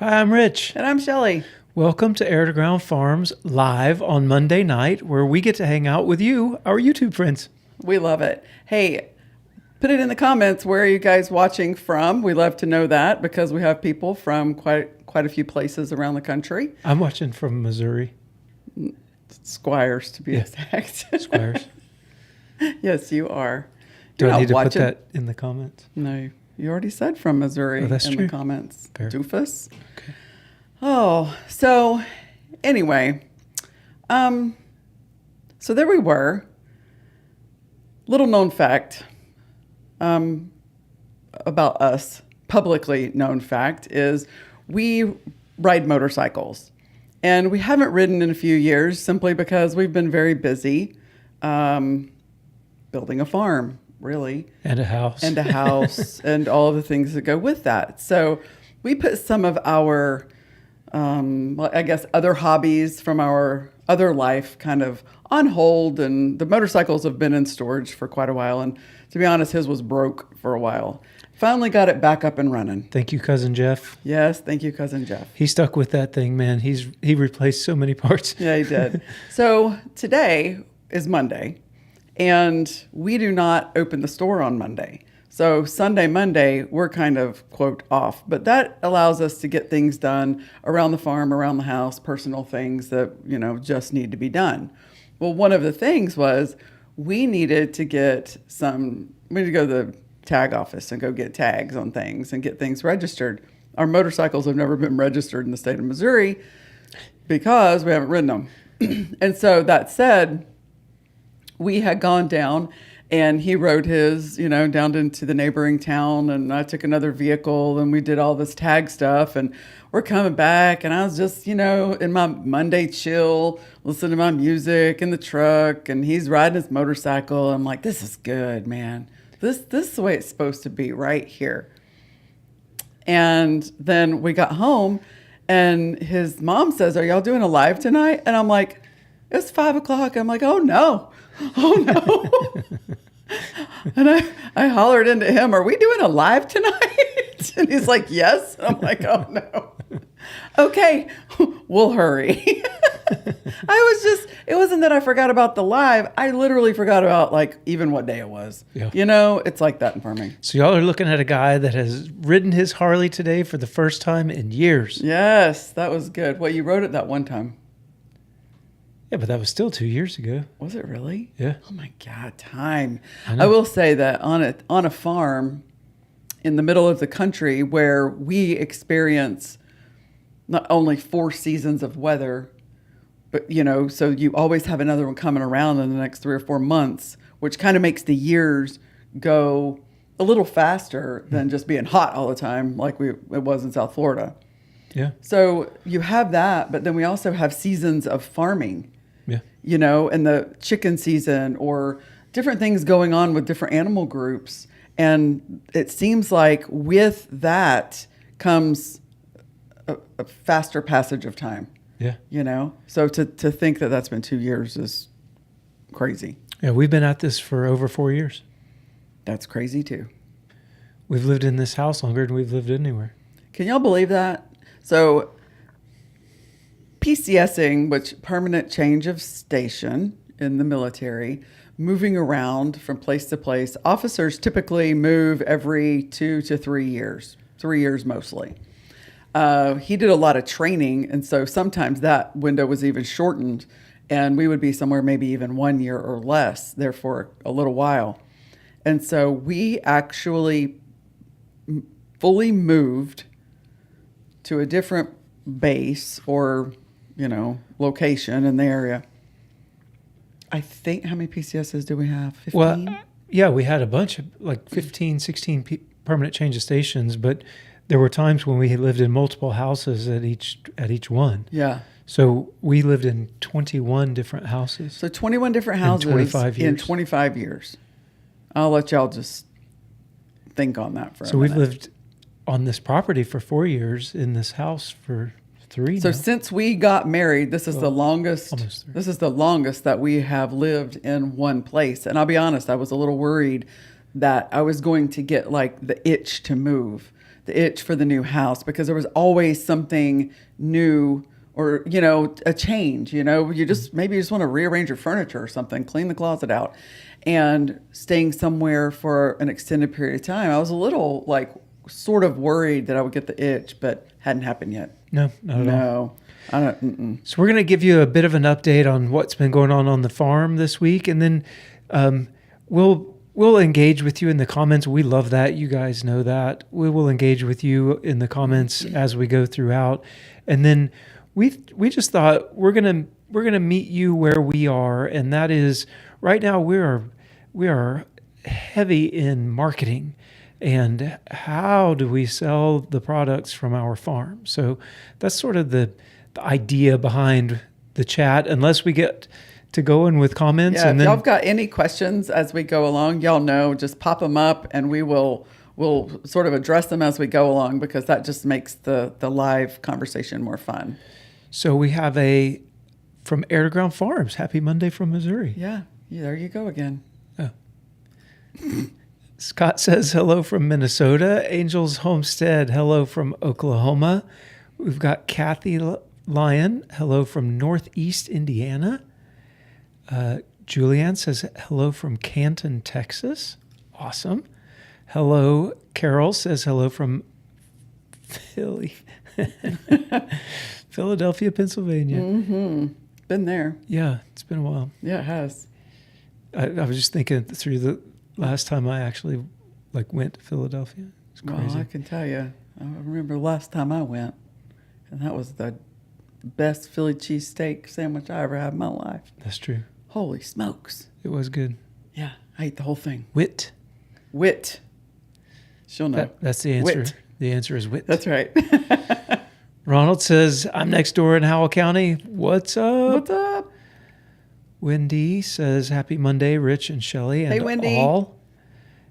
Hi, I'm Rich. And I'm Shelly. Welcome to Air to Ground Farms live on Monday night, where we get to hang out with you, our YouTube friends. We love it. Hey, put it in the comments. Where are you guys watching from? We love to know that because we have people from quite a few places around the country. I'm watching from Missouri. Squires, to be exact. Squires. Yes, you are. Do You're I not need to watching. put that in the comments? No, you already said from Missouri that's in true. the comments. Fair. Doofus. Okay. Oh, so anyway, so there we were. Little known fact about us, publicly known fact, is we ride motorcycles. And we haven't ridden in a few years simply because we've been very busy building a farm, really. And a house. And a house and all of the things that go with that. So we put some of our, I guess, other hobbies from our other life kind of on hold. And the motorcycles have been in storage for quite a while. And to be honest, his was broke for a while. Finally got it back up and running. Thank you, Cousin Jeff. Yes, thank you, Cousin Jeff. He stuck with that thing, man. He replaced so many parts. Yeah, he did. So today is Monday, and we do not open the store on Monday. So Sunday, Monday, we're kind of, quote, off. But that allows us to get things done around the farm, around the house, personal things that, just need to be done. Well, one of the things was we needed to go to the tag office and go get tags on things and get things registered. Our motorcycles have never been registered in the state of Missouri because we haven't ridden them. And so that said, we had gone down and he rode his, down into the neighboring town, and I took another vehicle and we did all this tag stuff, and we're coming back and I was just, in my Monday chill, listening to my music in the truck, and he's riding his motorcycle. I'm like, this is good, man. This is the way it's supposed to be right here. And then we got home and his mom says, "Are y'all doing a live tonight?" And I'm like, "It's 5:00. I'm like, "Oh no. And I hollered into him, "Are we doing a live tonight?" And he's like, "Yes." And I'm like, "Oh no. Okay, we'll hurry." It wasn't that I forgot about the live. I literally forgot about even what day it was. Yeah. It's like that in farming. So y'all are looking at a guy that has ridden his Harley today for the first time in years. Yes, that was good. Well, you rode it that one time. Yeah, but that was still 2 years ago. Was it really? Yeah. Oh my God, time. I know. I will say that on a farm in the middle of the country where we experience not only 4 seasons of weather, but so you always have another one coming around in the next 3 or 4 months, which kind of makes the years go a little faster than just being hot all the time like it was in South Florida. Yeah. So you have that, but then we also have seasons of farming. Yeah. And the chicken season or different things going on with different animal groups. And it seems like with that comes a faster passage of time. Yeah. So to think that that's been 2 years is crazy. Yeah, we've been at this for over 4 years. That's crazy too. We've lived in this house longer than we've lived anywhere. Can y'all believe that? So PCSing, which permanent change of station in the military, moving around from place to place. Officers typically move every 2 to 3 years, 3 years mostly. He did a lot of training, and so sometimes that window was even shortened, and we would be somewhere maybe even 1 year or less there for a little while. And so we actually fully moved to a different base or, location in the area. I think, how many PCSs do we have? 15? Well, yeah, we had a bunch of 15, 16 permanent change of stations, but there were times when we had lived in multiple houses at each one. Yeah. So we lived in 21 different houses. So 21 different houses in 25 years. In 25 years. I'll let y'all just think on that for a minute. So we've lived on this property for 4 years, in this house for 3 So now. since we got married, this is the longest. Almost 3. This is the longest that we have lived in one place. And I'll be honest, I was a little worried that I was going to get the itch to move. the itch for the new house, because there was always something new, or, a change. You just want to rearrange your furniture or something, clean the closet out. And staying somewhere for an extended period of time, I was a little sort of worried that I would get the itch, but hadn't happened yet. No, not at all. No, I don't. Mm-mm. So we're going to give you a bit of an update on what's been going on the farm this week, and then we'll engage with you in the comments. We love that. You guys know that. We will engage with you in the comments as we go throughout, and then we just thought we're gonna meet you where we are, and that is right now we are heavy in marketing. And how do we sell the products from our farm? So that's sort of the idea behind the chat, unless we get to going with comments. Yeah, and if then y'all got any questions as we go along, y'all know, just pop them up and we'll sort of address them as we go along, because that just makes the live conversation more fun. So we have from Air to Ground Farms, happy Monday from Missouri. Yeah, there you go again. Oh. Scott says hello from Minnesota. Angels Homestead, hello from Oklahoma. We've got Kathy Lyon, hello from Northeast Indiana. Julianne says hello from Canton, Texas. Awesome. Hello. Carol says hello from Philadelphia, Pennsylvania. Mm-hmm. Been there. Yeah, it's been a while. Yeah, it has. I was just thinking through the last time I actually went to Philadelphia. It's crazy. Well, I can tell you, I remember the last time I went, and that was the best Philly cheesesteak sandwich I ever had in my life. That's true. Holy smokes. It was good. Yeah, I ate the whole thing. Wit. She'll know. That's the answer. Wit. The answer is wit. That's right. Ronald says, I'm next door in Howell County. What's up? What's up? Wendy says, happy Monday, Rich and Shelley and Hey, Wendy. all.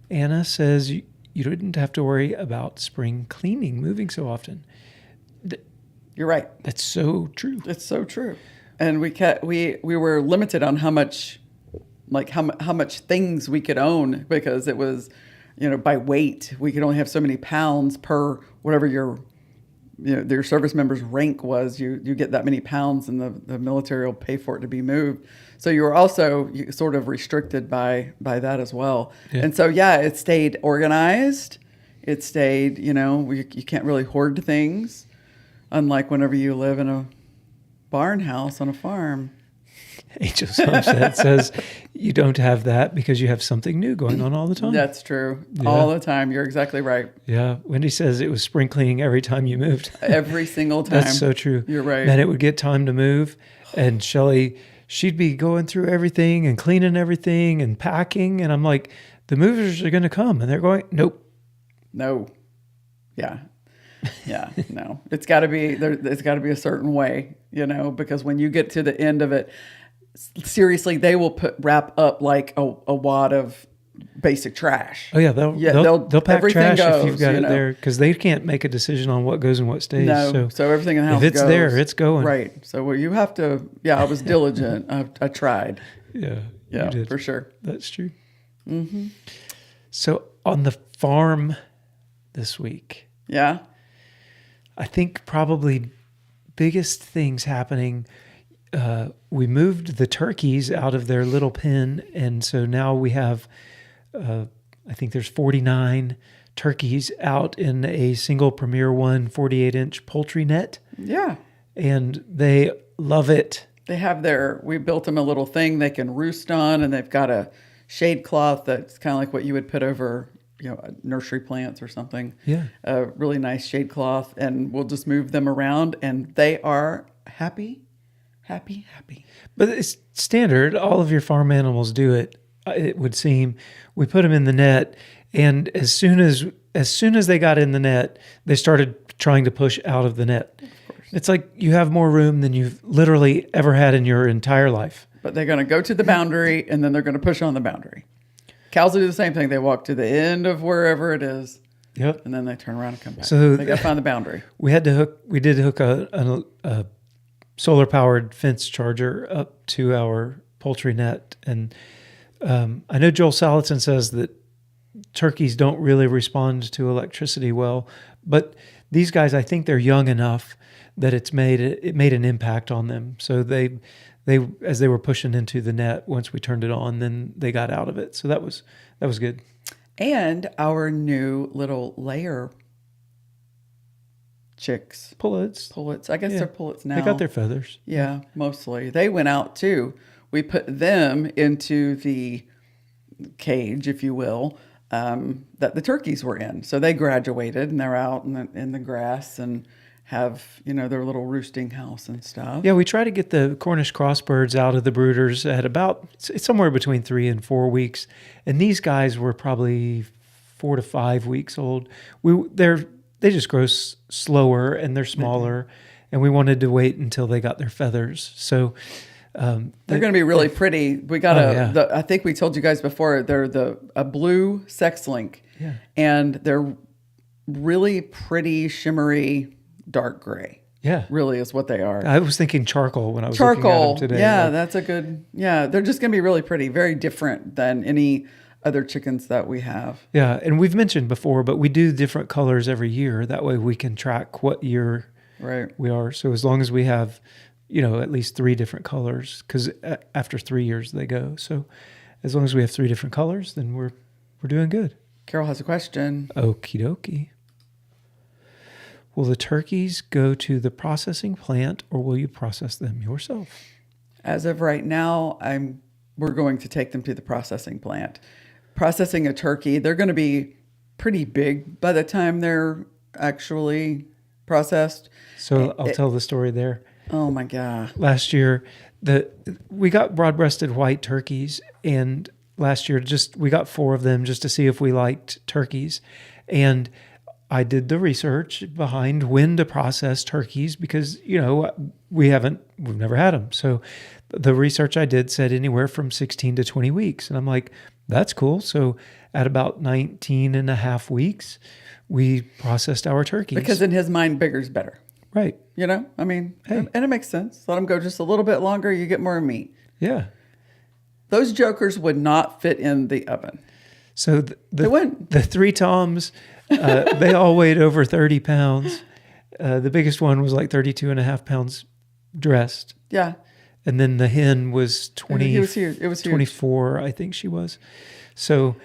Anna says, you didn't have to worry about spring cleaning moving so often. You're right. That's so true. It's so true. And we were limited on how much things we could own, because it was, by weight. We could only have so many pounds per whatever your service member's rank was. You get that many pounds, and the military will pay for it to be moved. So you were also sort of restricted by that as well. Yeah. And so, it stayed organized. It stayed, you can't really hoard things, unlike whenever you live in a barn house on a farm. Angel's Homestead says you don't have that because you have something new going on all the time. That's true. Yeah. All the time. You're exactly right. Yeah. Wendy says it was spring cleaning every time you moved. Every single time. That's so true. You're right. Then it would get time to move. And Shelley, she'd be going through everything and cleaning everything and packing. And I'm like, the movers are going to come. And they're going, nope. No. Yeah. Yeah. No. It's got to be a certain way, because when you get to the end of it, seriously, they will wrap up like a wad of basic trash. Oh yeah, they'll pack trash if you've got it there, because they can't make a decision on what goes and what stays. No, so everything in the house if it's goes. there, it's going. Right. So you have to. Yeah, I was diligent. I tried. Yeah. Yeah, you did. for sure. That's true. Mm-hmm. So on the farm this week. Yeah. I think probably biggest things happening. We moved the turkeys out of their little pen, and so now we have, I think there's 49 turkeys out in a single Premier One 48-inch poultry net. Yeah. And they love it. They have we built them a little thing they can roost on, and they've got a shade cloth that's kind of like what you would put over, nursery plants or something. Yeah. A really nice shade cloth, and we'll just move them around, and they are happy. But it's standard. All of your farm animals do it. It would seem. We put them in the net, and as soon as they got in the net, they started trying to push out of the net. Of course. It's like you have more room than you've literally ever had in your entire life. But they're going to go to the boundary, and then they're going to push on the boundary. Cows will do the same thing. They walk to the end of wherever it is. Yep. And then they turn around and come back. So they got to find the boundary. We did hook a solar powered fence charger up to our poultry net. And I know Joel Salatin says that turkeys don't really respond to electricity well. But these guys, I think they're young enough that it made an impact on them. So they as they were pushing into the net, once we turned it on, then they got out of it. So that was good. And our new little layer chicks. Pullets. I guess they're pullets now. They got their feathers. Yeah, mostly. They went out too. We put them into the cage, if you will, that the turkeys were in. So they graduated and they're out in the grass and have, their little roosting house and stuff. Yeah, we try to get the Cornish crossbirds out of the brooders at about somewhere between 3 and 4 weeks. And these guys were probably 4 to 5 weeks old. They just grow slower and they're smaller. Mm-hmm. And we wanted to wait until they got their feathers. So they're going to be really pretty. We got I think we told you guys before, they're a blue sex link. Yeah. And they're really pretty, shimmery, dark gray. Yeah. Really is what they are. I was thinking charcoal when I was looking at them today. Yeah, that's a good, they're just going to be really pretty. Very different than any other chickens that we have. Yeah, and we've mentioned before, but we do different colors every year. That way we can track what year we are. So as long as we have, at least 3 different colors, because after 3 years they go. So as long as we have 3 different colors, then we're doing good. Carol has a question. Okie dokie. Will the turkeys go to the processing plant or will you process them yourself? As of right now, we're going to take them to the processing plant. Processing a turkey, they're going to be pretty big by the time they're actually processed. So I'll tell the story there. Oh my God. Last year, we got broad-breasted white turkeys, and last year we got 4 of them just to see if we liked turkeys. And I did the research behind when to process turkeys because, we've never had them. So the research I did said anywhere from 16 to 20 weeks. And I'm like, that's cool. So at about 19 and a half weeks, we processed our turkeys. Because in his mind, bigger's better. Right. And it makes sense. Let them go just a little bit longer, you get more meat. Yeah. Those jokers would not fit in the oven. So the 3 toms, they all weighed over 30 pounds. The biggest one was like 32 and a half pounds dressed. Yeah. And then the hen was 20. It was huge. It was 24, I think she was. So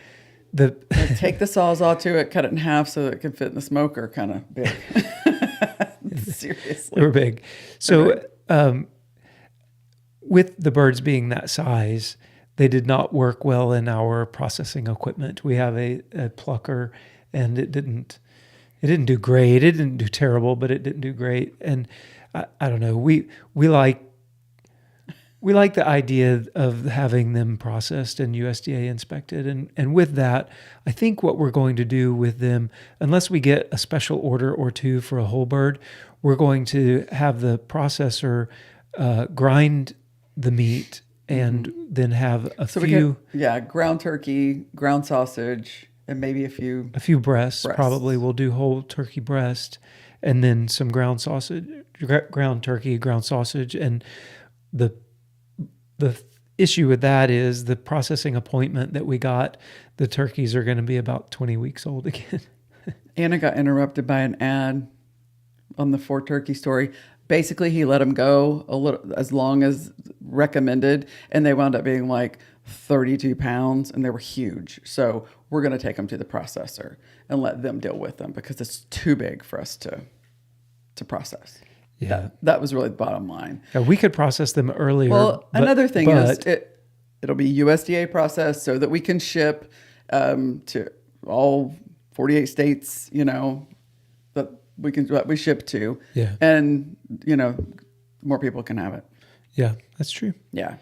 take the sawzall to it, cut it in half so that it can fit in the smoker, kind of big. Seriously. They were big. So with the birds being that size, they did not work well in our processing equipment. We have a plucker, and it didn't do great. It didn't do terrible, but it didn't do great. And I don't know. We like the idea of having them processed and USDA inspected. And with that, I think what we're going to do with them, unless we get a special order or 2 for a whole bird, we're going to have the processor grind the meat and then have a few... ground turkey, ground sausage, and maybe a few breasts. Probably we'll do whole turkey breast and then some ground sausage, ground turkey, ground sausage. And the issue with that is the processing appointment that we got, the turkeys are going to be about 20 weeks old again. Anna got interrupted by an ad on the 4 turkey story. Basically, he let them go a little as long as recommended, and they wound up being like 32 pounds, and they were huge. So we're going to take them to the processor and let them deal with them because it's too big for us to process. Yeah, that was really the bottom line. Yeah, we could process them earlier. Well, another thing is it'll be USDA processed so that we can ship to all 48 states. That we ship to. Yeah, and more people can have it. Yeah, that's true. Yeah.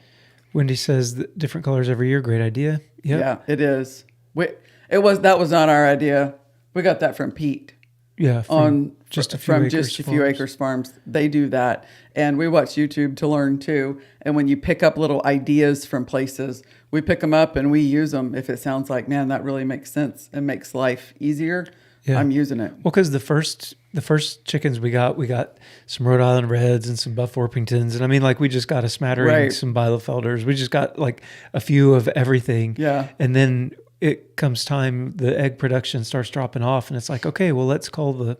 Wendy says that different colors every year. Great idea. Yep. Yeah, it is. That was not our idea. We got that from Pete. Yeah, from just a few acres farms. They do that, and we watch YouTube to learn too. And when you pick up little ideas from places, we pick them up and we use them. If it sounds like, man, that really makes sense and makes life easier, I'm using it. Well, because the first chickens we got some Rhode Island Reds and some Buff Orpingtons, and I mean, like we just got a smattering, some Bielefelders. We just got like a few of everything. Yeah, and then it comes time, the egg production starts dropping off, and it's like, okay, well, let's call the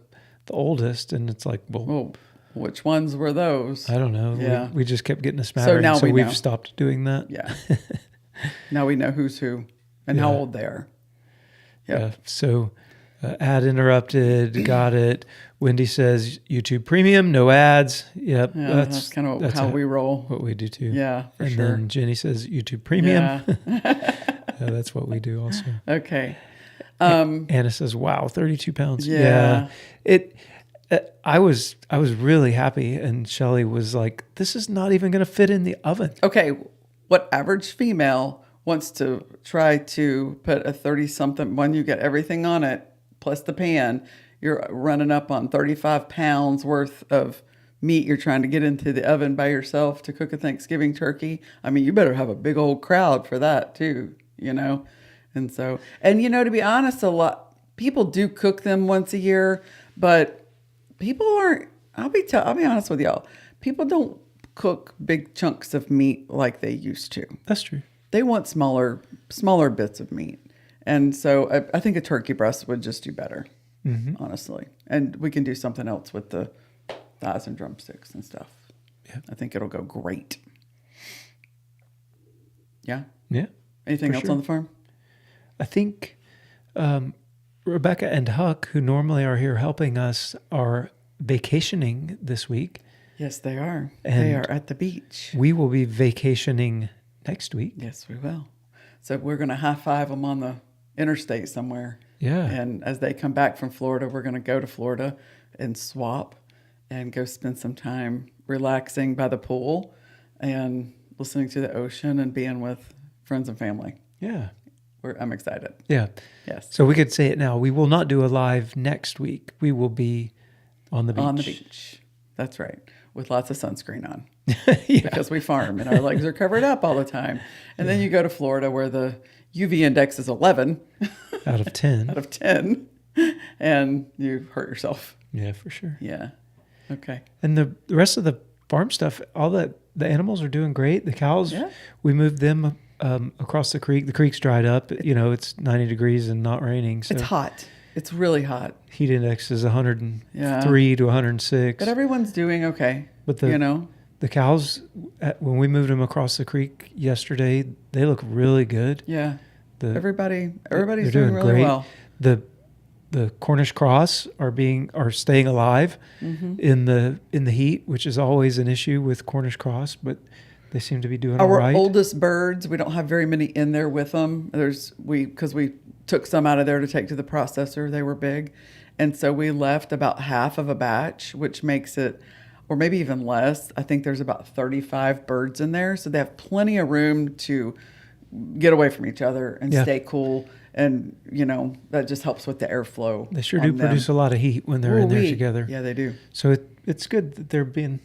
oldest, and it's like, well, Well, which ones were those? I don't know. Yeah. We just kept getting a smattering, now we we've know. stopped doing that. Yeah. Now we know who's who and how Yeah. old they are. Yeah. So ad interrupted, got it. Wendy says YouTube Premium, no ads. Yep. Yeah, that's kind of how we roll. What we do too. Yeah, for and sure. then Jenny says YouTube Premium. Yeah. That's what we do also. Okay. Anna says, wow, 32 pounds. Yeah. I was really happy. And Shelly was like, this is not even going to fit in the oven. Okay. What average female wants to try to put a 30-something, when you get everything on it, plus the pan, you're running up on 35 pounds worth of meat you're trying to get into the oven by yourself to cook a Thanksgiving turkey. I mean, you better have a big old crowd for that too, you know? And so, and you know, to be honest, a lot, people do cook them once a year, but people aren't, I'll be honest with y'all, people don't cook big chunks of meat like they used to. That's true. They want smaller bits of meat. And so I think a turkey breast would just do better, honestly. And we can do something else with the thighs and drumsticks and stuff. Yeah. I think it'll go great. Yeah. Yeah. Anything for else sure. on the farm? I think Rebecca and Huck, who normally are here helping us, are vacationing this week. Yes, they are. They And are at the beach. We will be vacationing next week. Yes, we will. So we're going to high five them on the interstate somewhere. Yeah. And as they come back from Florida, we're going to go to Florida and swap and go spend some time relaxing by the pool and listening to the ocean and being with friends and family. Yeah. I'm excited. Yeah. Yes. So we could say it now. We will not do a live next week. We will be on the beach. On the beach. That's right. With lots of sunscreen on. Yeah. Because we farm and our legs are covered up all the time. And then you go to Florida where the UV index is 11 Out of 10. out of 10 and you hurt yourself. Yeah, for sure. Yeah. Okay. And the rest of the farm stuff, all the animals are doing great. The cows, Yeah. we moved them across the creek. The creek's dried up. You know, it's 90 degrees and not raining. So It's hot. It's really hot. heat index is 103 to 106. But everyone's doing okay. But the cows, when we moved them across the creek yesterday, they look really good. Yeah. The- Everybody's they're doing really great. well. The Cornish cross are staying alive in the heat, which is always an issue with Cornish cross, but they seem to be doing all Our right. oldest birds, we don't have very many in there with them. Because we took some out of there to take to the processor. They were big. And so we left about half of a batch, which makes it, or maybe even less. I think there's about 35 birds in there. So they have plenty of room to get away from each other and Yeah. stay cool. And, you know, that just helps with the airflow. They sure do on them. produce a lot of heat when they're in there Ooh-wee. together. Yeah, they do. So it's good that they're being.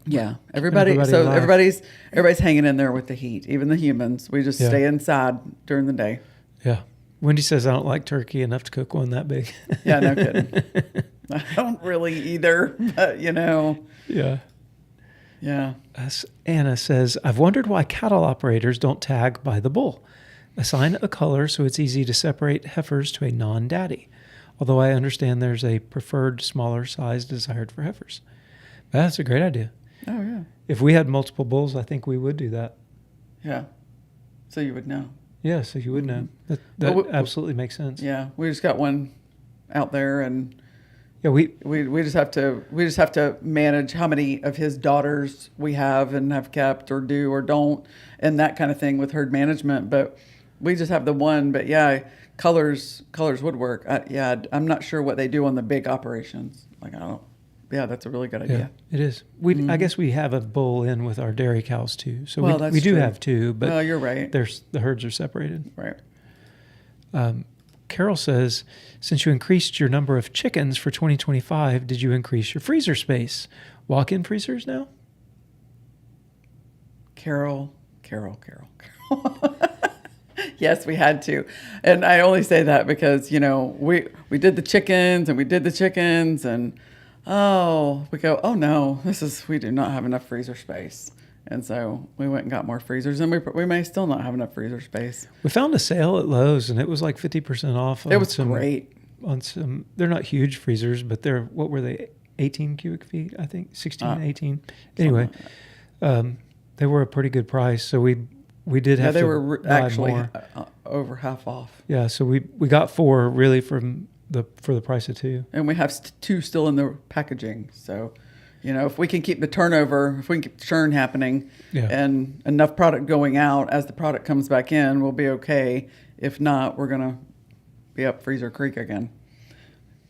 Yeah, everybody alive. everybody's hanging in there with the heat. Even the humans, we just stay inside during the day. Yeah. Wendy says I don't like turkey enough to cook one that big. Yeah, no kidding. I don't really either, but you know, Yeah. yeah. Anna says, I've wondered why cattle operators don't tag by the bull. Assign a color so it's easy to separate heifers to a non-daddy. Although I understand there's a preferred smaller size desired for heifers. But that's a great idea. Oh yeah, If we had multiple bulls, I think we would do that. yeah. So you would know. Yeah, so you would know. That Well, absolutely makes sense. Yeah, we just got one out there, and Yeah, we we just have to manage how many of his daughters we have and have kept or do or don't, and that kind of thing with herd management. But we just have the one. But yeah, colors would work. I'm not sure what they do on the big operations. Like I don't. Yeah, that's a really good idea. it is. I guess we have a bull in with our dairy cows too. So Well, we that's do true. have two, but Well, you're right. the herds are separated. Right. Carol says, since you increased your number of chickens for 2025, did you increase your freezer space? Walk-in freezers now? Carol. Yes, we had to. And I only say that because, you know, we did the chickens and we go, oh no, we do not have enough freezer space. And so we went and got more freezers, and we may still not have enough freezer space. We found a sale at Lowe's, and it was like 50% off. It was great. On some, they're not huge freezers, but they're, what were they, 18 cubic feet, I think, 16, 18. Anyway, they were a pretty good price, so we did have they to were buy actually more. over half off. Yeah, so we got 4 really for the price of 2. And we have 2 still in the packaging. So, if we can keep the turnover, if we can keep the churn happening and enough product going out as the product comes back in, we'll be okay. If not, we're going to be up Freezer Creek again.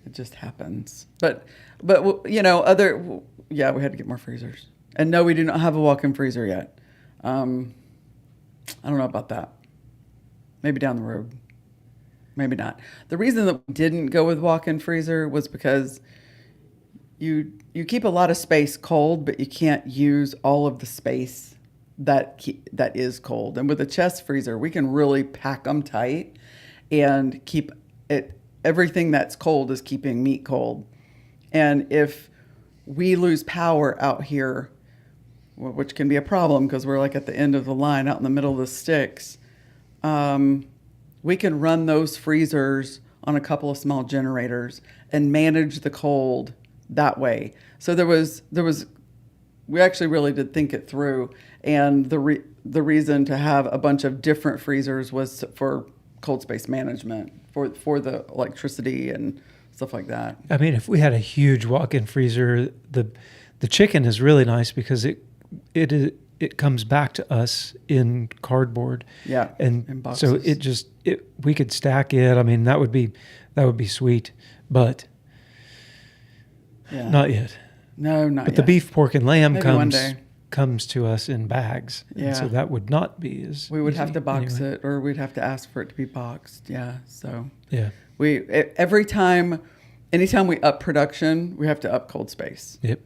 It just happens. But we had to get more freezers. And no, we do not have a walk-in freezer yet. I don't know about that. Maybe down the road. Maybe not. The reason that we didn't go with walk-in freezer was because you keep a lot of space cold, but you can't use all of the space that is cold. And with a chest freezer, we can really pack them tight and keep it. Everything that's cold is keeping meat cold. And if we lose power out here, which can be a problem because we're like at the end of the line out in the middle of the sticks, we can run those freezers on a couple of small generators and manage the cold that way. So we actually really did think it through. And the reason to have a bunch of different freezers was for cold space management, for the electricity and stuff like that. I mean, if we had a huge walk-in freezer, the chicken is really nice because it comes back to us in cardboard. Yeah, and in boxes. So we could stack it. I mean, that would be sweet, but not yet. No, not but yet. The beef, pork, and lamb Maybe comes to us in bags. Yeah. And so that would not be as we would easy have to box anyway. it, or we'd have to ask for it to be boxed. Yeah. So Yeah. Anytime we up production, we have to up cold space. Yep.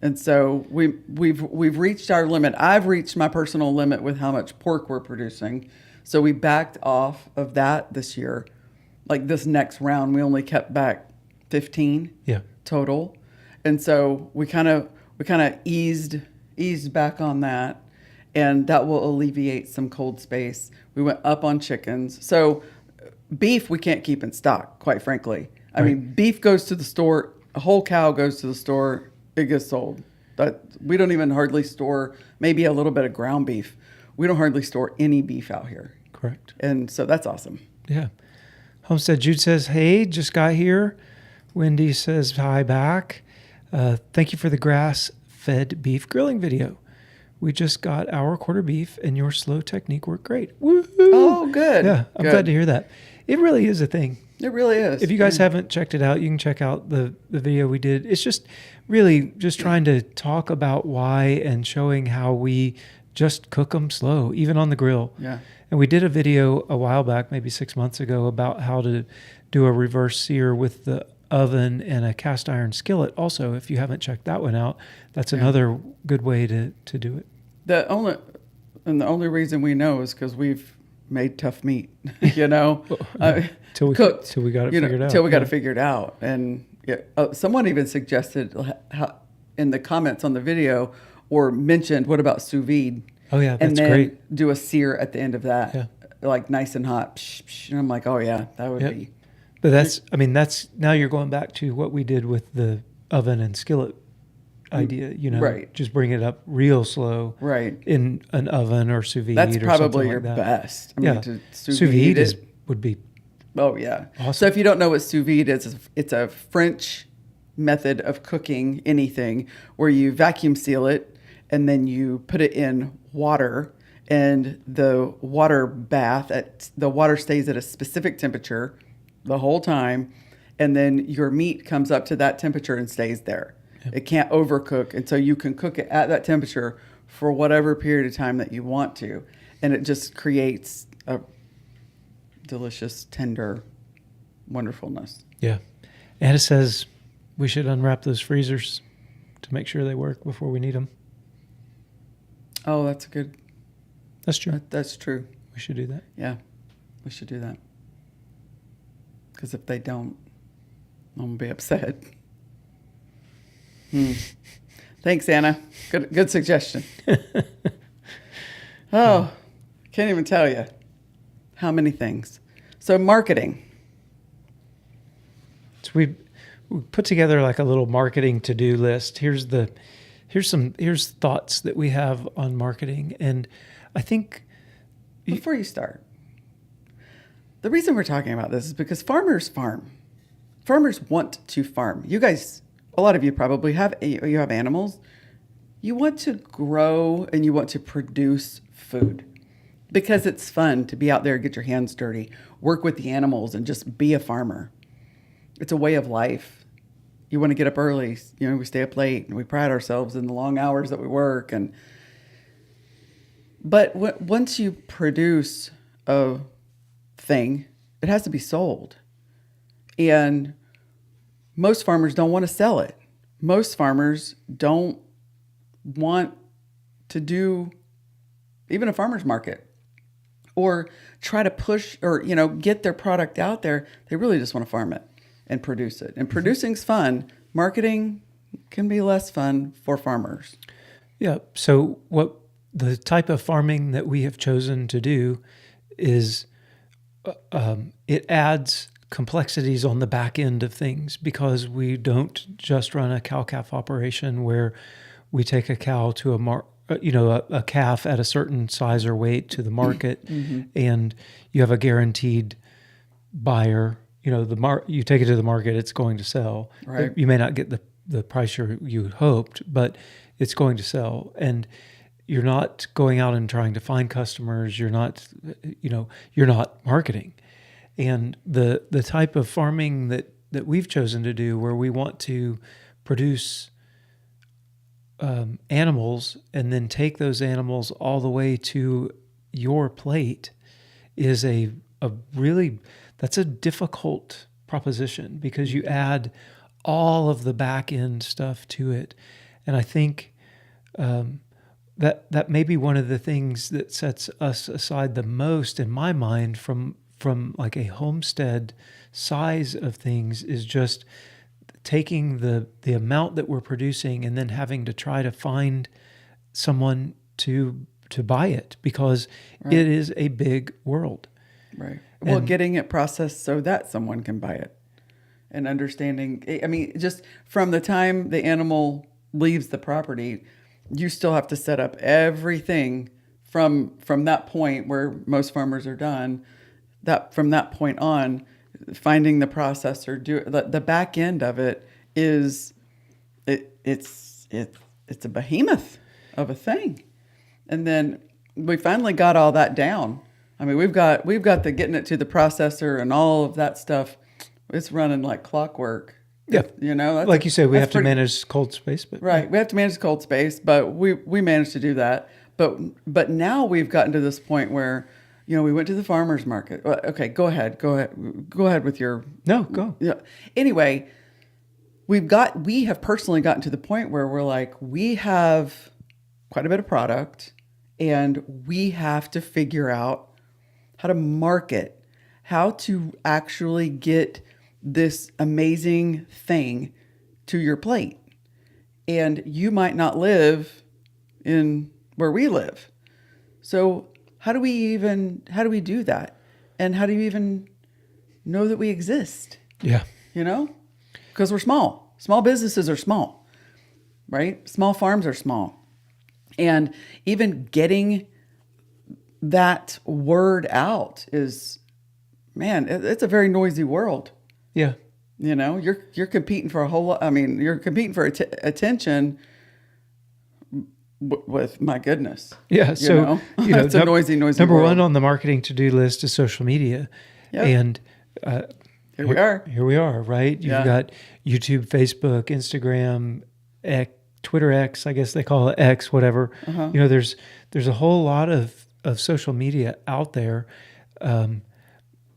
And so we've reached our limit. I've reached my personal limit with how much pork we're producing. So we backed off of that this year. Like this next round, we only kept back 15 total. And so we kind of eased back on that, and that will alleviate some cold space. We went up on chickens. So beef we can't keep in stock, quite frankly. I mean, beef goes to the store, a whole cow goes to the store, it gets sold. We don't even hardly store, maybe a little bit of ground beef. We don't hardly store any beef out here. Correct. And so that's awesome. Yeah. Homestead Jude says, hey, just got here. Wendy says, hi back. Thank you for the grass-fed beef grilling video. We just got our quarter beef, and your slow technique worked great. Woohoo! Oh, good. Yeah, I'm glad to hear that. It really is a thing. It really is. If you guys haven't checked it out, you can check out the video we did. It's just really just trying to talk about why and showing how we just cook them slow, even on the grill. Yeah. And we did a video a while back, maybe 6 months ago, about how to do a reverse sear with the oven and a cast iron skillet. Also, if you haven't checked that one out, that's another good way to do it. The only reason we know is because we've made tough meat, till we got it figured out. Till we got it figured out. And someone even suggested in the comments on the video or mentioned, what about sous vide? Oh yeah, that's and then great. Do a sear at the end of that, like nice and hot. Psh, psh, and I'm like, oh yeah, that would be. But that's now you're going back to what we did with the oven and skillet idea, just bring it up real slow, in an oven or sous vide. That's or probably something your like that. best. I mean, to sous vide would be. Oh yeah. Awesome. So if you don't know what sous vide is, it's a French method of cooking anything where you vacuum seal it and then you put it in water, and the water stays at a specific temperature the whole time, and then your meat comes up to that temperature and stays there. It can't overcook, and so you can cook it at that temperature for whatever period of time that you want to, and it just creates a delicious, tender wonderfulness. Yeah. Anna says we should unwrap those freezers to make sure they work before we need them. Oh, that's good. That's true. That's true. We should do that. Yeah, we should do that. Because if they don't, I'm going to be upset. Thanks, Anna. Good suggestion. Oh, can't even tell you how many things. So marketing. So we put together like a little marketing to-do list. Here's thoughts that we have on marketing. And I think Before you start, the reason we're talking about this is because farmers farm. Farmers want to farm. You guys, a lot of you probably have animals. You want to grow and you want to produce food because it's fun to be out there, get your hands dirty, work with the animals, and just be a farmer. It's a way of life. You want to get up early. We stay up late and we pride ourselves in the long hours that we work. But once you produce a thing, it has to be sold. And most farmers don't want to sell it. Most farmers don't want to do even a farmer's market or try to push or, get their product out there. They really just want to farm it and produce it. And producing's fun. Marketing can be less fun for farmers. Yeah. So what the type of farming that we have chosen to do is it adds complexities on the back end of things because we don't just run a cow-calf operation where we take a cow to a calf at a certain size or weight to the market, and you have a guaranteed buyer. You take it to the market, it's going to sell. Right. You may not get the price you hoped, but it's going to sell. And you're not going out and trying to find customers. You're not marketing. And the type of farming that we've chosen to do, where we want to produce animals and then take those animals all the way to your plate, is that's a difficult proposition because you add all of the back end stuff to it. And I think that may be one of the things that sets us aside the most in my mind from like a homestead size of things, is just taking the amount that we're producing and then having to try to find someone to buy it because it is a big world. Right. Well, getting it processed so that someone can buy it and understanding, just from the time the animal leaves the property, you still have to set up everything from that point where most farmers are done. That from that point on, finding the processor, the back end of it is it's a behemoth of a thing. And then we finally got all that down. We've got the getting it to the processor and all of that stuff. It's running like clockwork. Yeah. Like you said, we have to manage cold space. But right. We have to manage cold space, but we managed to do that. But now we've gotten to this point where, we went to the farmer's market. Okay, go ahead with your... No, go. Yeah. Anyway, we have personally gotten to the point where we're like, we have quite a bit of product and we have to figure out how to market, how to actually get this amazing thing to your plate. And you might not live in where we live. So how do we do that? And how do you even know that we exist? Yeah. Because we're small. Small businesses are small, right? Small farms are small. And even getting that word out is, man, it's a very noisy world. Yeah. You're competing for a whole lot. You're competing for attention with, my goodness. Yeah. So, it's a noisy number world. one on the marketing to-do list is social media. Yep. And Here we are, right? You've got YouTube, Facebook, Instagram, Twitter X, I guess they call it X, whatever. Uh-huh. There's a whole lot of social media out there.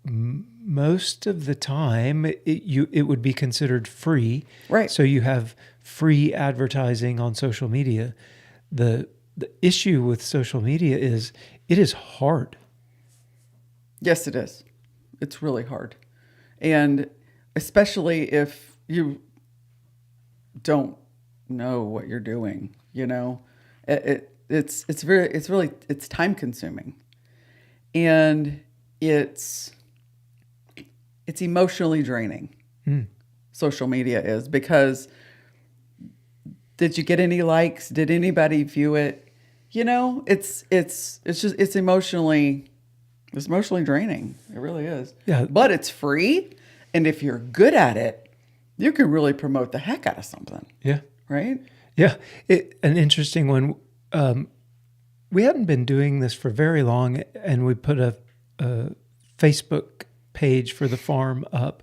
Most of the time, it would be considered free. Right. So you have free advertising on social media. The issue with social media is it is hard. Yes, it is. It's really hard. And especially if you don't know what you're doing. It's time consuming, and it's emotionally draining. Social media is, because did you get any likes? Did anybody view it? It's emotionally draining. It really is. Yeah. But it's free. And if you're good at it, you can really promote the heck out of something. Yeah. Right? Yeah. An interesting one. We hadn't been doing this for very long, and we put a Facebook page for the farm up,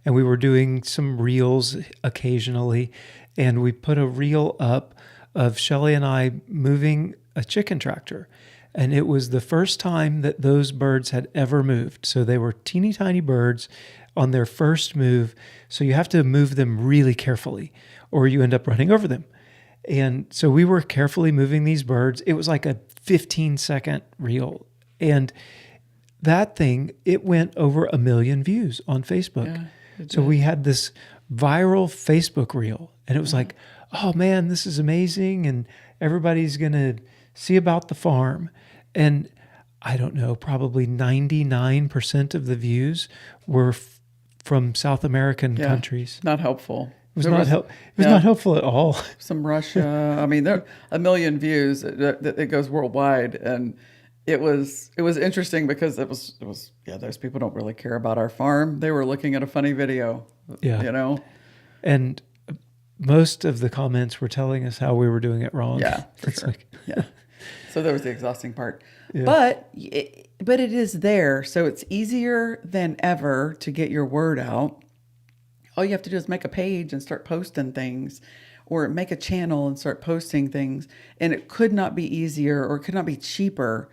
and we were doing some reels occasionally, and we put a reel up of Shelly and I moving a chicken tractor. And it was the first time that those birds had ever moved. So they were teeny tiny birds on their first move. So you have to move them really carefully, or you end up running over them. And so we were carefully moving these birds. It was like a 15-second reel. And that thing, it went over 1 million views on Facebook. Yeah, so we had this viral Facebook reel. And it was like, oh man, this is amazing. And everybody's going to see about the farm. And I don't know, probably 99% of the views were from South American countries. Not helpful. It was not helpful at all. Some Russia. I mean, there are 1 million views. It goes worldwide, and it was interesting because it was those people don't really care about our farm. They were looking at a funny video. Yeah. And most of the comments were telling us how we were doing it wrong. Yeah, for sure. Yeah. So there was the exhausting part. Yeah. But it is there. So it's easier than ever to get your word out. All you have to do is make a page and start posting things, or make a channel and start posting things. And it could not be easier, or it could not be cheaper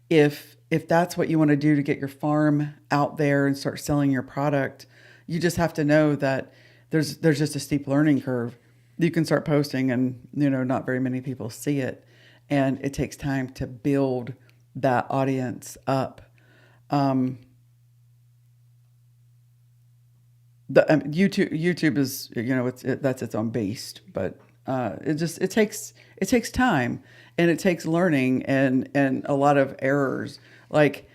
if that's what you want to do to get your farm out there and start selling your product. You just have to know that there's just a steep learning curve. You can start posting and, not very many people see it. And it takes time to build that audience up. YouTube is, that's its own beast, but it takes time, and it takes learning and a lot of errors. Like,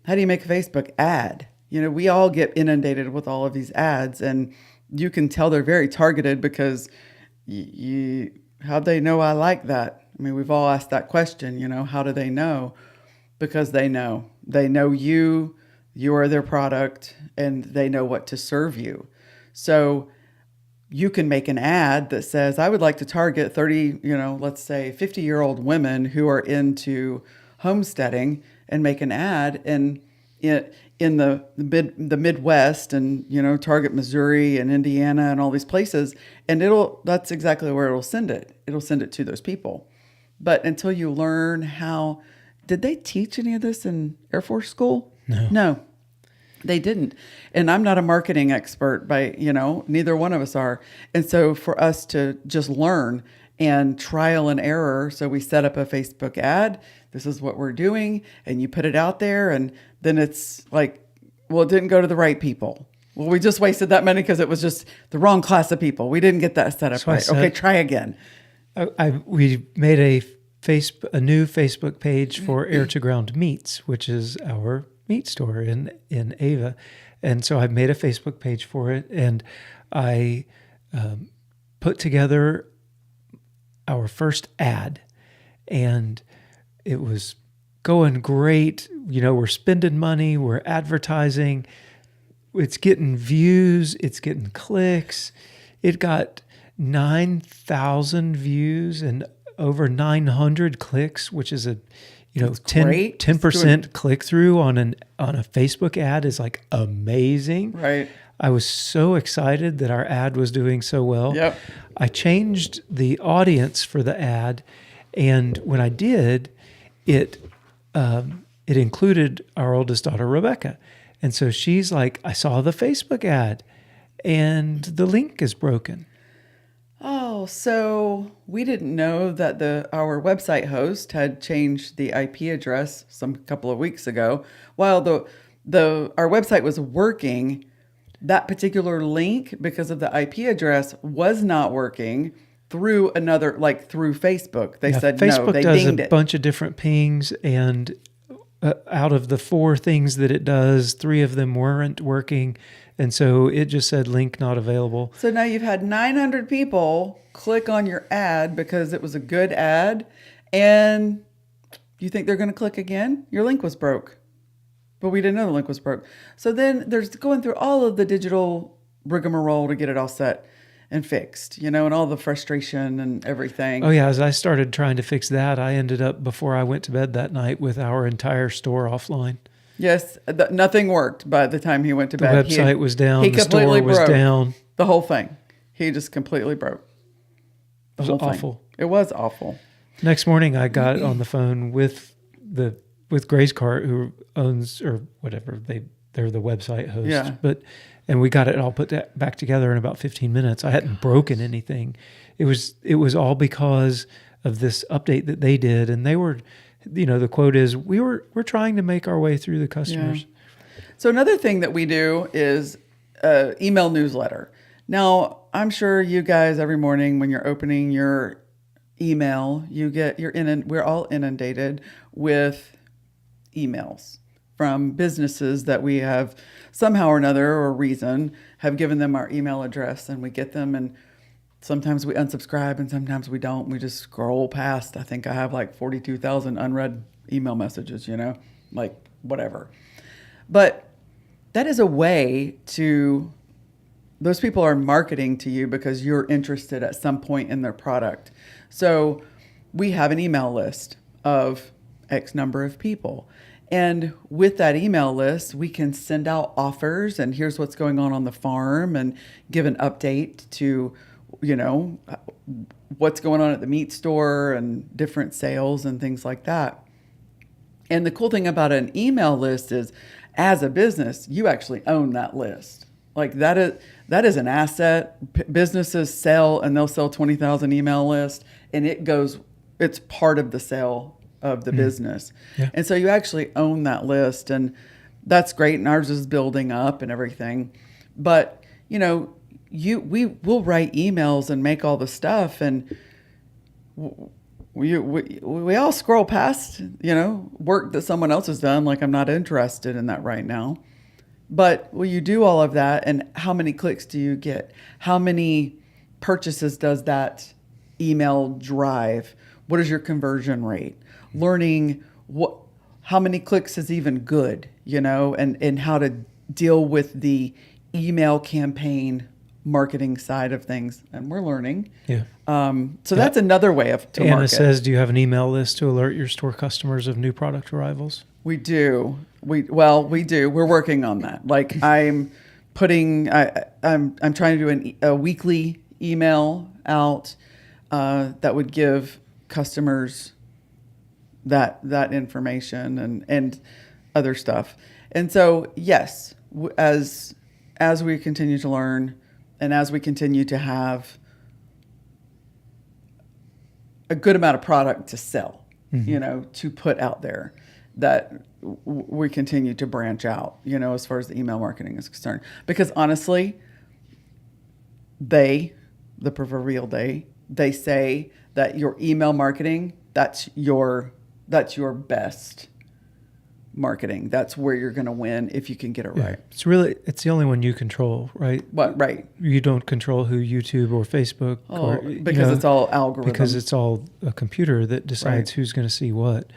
how do you make a Facebook ad? We all get inundated with all of these ads, and you can tell they're very targeted because how'd they know I like that? I mean, we've all asked that question, how do they know? Because they know you are their product, and they know what to serve you. So you can make an ad that says, I would like to target 30, let's say 50-year-old women who are into homesteading, and make an ad in the Midwest, and, target Missouri and Indiana and all these places. And that's exactly where it'll send it. It'll send it to those people. But until you learn did they teach any of this in Air Force school? No, they didn't. And I'm not a marketing expert neither one of us are. And so for us to just learn and trial and error. So we set up a Facebook ad. This is what we're doing. And you put it out there, and then it's like, well, it didn't go to the right people. Well, we just wasted that money because it was just the wrong class of people. We didn't get that set up right. Okay, try again. We made a new Facebook page for Air to Ground Meats, which is our meat store in Ava. And so I made a Facebook page for it, and I put together our first ad, and it was going great. We're spending money, we're advertising, it's getting views, it's getting clicks. It got 9,000 views and over 900 clicks, which is a 10% click through on a Facebook ad is like amazing. Right. I was so excited that our ad was doing so well. Yep. I changed the audience for the ad, and when I did, it included our oldest daughter, Rebecca. And so she's like, I saw the Facebook ad and the link is broken. Oh, so we didn't know that our website host had changed the IP address some couple of weeks ago. While our website was working, that particular link, because of the IP address, was not working through another, like through Facebook. They said Facebook no, they does dinged a it. bunch of different pings, and out of the 4 things that it does, 3 of them weren't working. And so it just said link not available. So now you've had 900 people click on your ad because it was a good ad, and you think they're going to click again? Your link was broke. But we didn't know the link was broke. So then there's going through all of the digital rigmarole to get it all set and fixed, and all the frustration and everything. Oh yeah, as I started trying to fix that, I ended up, before I went to bed that night, with our entire store offline. Yes, nothing worked by the time he went to The bed. website was down, He the completely store was broke. down. The whole thing. He just completely broke. It was awful. It was awful. Next morning, I got on the phone with Grace Cart, who owns, or whatever, they're the website host. Yeah. And we got it all put back together in about 15 minutes. I hadn't broken anything. It was all because of this update that they did, and they were, the quote is, we're trying to make our way through the customers. Yeah. So another thing that we do is email newsletter. Now, I'm sure you guys every morning when you're opening your email, we're all inundated with emails from businesses that we have somehow or another or reason have given them our email address, and we get them, and sometimes we unsubscribe and sometimes we don't. We just scroll past. I think I have like 42,000 unread email messages, like whatever. But that is a way to, those people are marketing to you because you're interested at some point in their product. So we have an email list of X number of people. And with that email list, we can send out offers and here's what's going on the farm, and give an update to, what's going on at the meat store and different sales and things like that. And the cool thing about an email list is, as a business, you actually own that list. Like that is an asset. Businesses sell, and they'll sell 20,000 email lists, and it's part of the sale of the business. Yeah. And so you actually own that list, and that's great. And ours is building up and everything. But, we will write emails and make all the stuff, and we all scroll past, work that someone else has done. Like, I'm not interested in that right now. But will you do all of that, and how many clicks do you get? How many purchases does that email drive? What is your conversion rate? Learning how many clicks is even good, and how to deal with the email campaign marketing side of things. And we're learning. Yeah. So that's another way to Anna market. says, do you have an email list to alert your store customers of new product arrivals? We do. We do. We're working on that. Like I'm trying to do a weekly email out that would give customers that information and other stuff. And so, yes, as we continue to learn, and as we continue to have a good amount of product to sell, to put out there, that we continue to branch out, as far as the email marketing is concerned. Because honestly, the proverbial they say that your email marketing, that's your best marketing. That's where you're going to win if you can get it right. It's the only one you control, right? What, right. You don't control who YouTube or Facebook because it's all algorithm. Because it's all a computer that decides who's going to see what.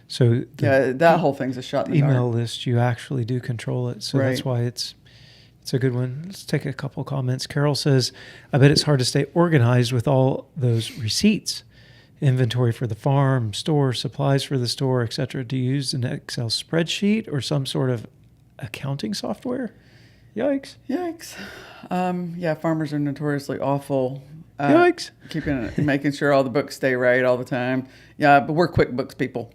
So that whole thing's a shot in the email dark. list, you actually do control it. So that's why it's a good one. Let's take a couple comments. Carol says, I bet it's hard to stay organized with all those receipts. Inventory for the farm, store, supplies for the store, etc. Do you use an Excel spreadsheet or some sort of accounting software? Yikes. Farmers are notoriously awful. Yikes. Making sure all the books stay right all the time. Yeah, but we're QuickBooks people.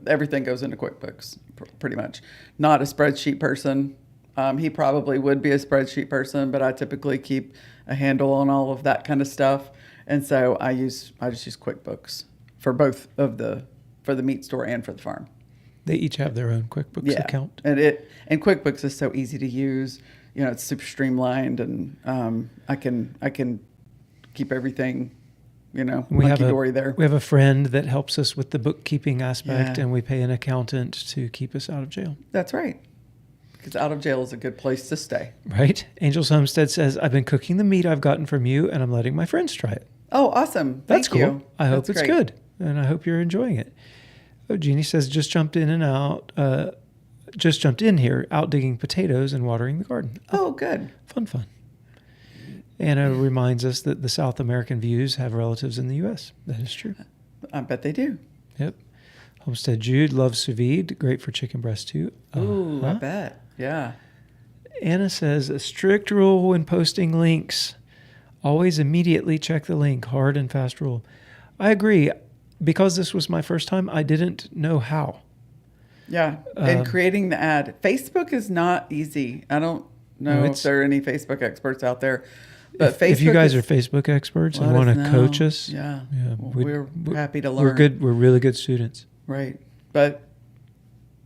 Everything goes into QuickBooks pretty much. Not a spreadsheet person. He probably would be a spreadsheet person, but I typically keep a handle on all of that kind of stuff. And so I just use QuickBooks for both for the meat store and for the farm. They each have their own QuickBooks account. And QuickBooks is so easy to use. It's super streamlined, and I can keep everything hunky-dory there. We have a friend that helps us with the bookkeeping aspect, Yeah. and we pay an accountant to keep us out of jail. That's right. Because out of jail is a good place to stay. Right? Angels Homestead says, I've been cooking the meat I've gotten from you, and I'm letting my friends try it. Oh, awesome. That's Thank cool. you. I hope That's it's great. good, and I hope you're enjoying it. Oh, Jeannie says, just jumped in here, out digging potatoes and watering the garden. Oh, good. Fun. Anna reminds us that the South American views have relatives in the U.S. That is true. I bet they do. Yep. Homestead Jude loves sous vide. Great for chicken breast, too. Ooh, I bet. Yeah. Anna says, a strict rule when posting links. Always immediately check the link. Hard and fast rule. I agree. Because this was my first time, I didn't know how. Yeah. And creating the ad. Facebook is not easy. I don't know if there are any Facebook experts out there. But if you guys are Facebook experts and want to coach us, we're happy to learn. We're good. We're really good students. Right. But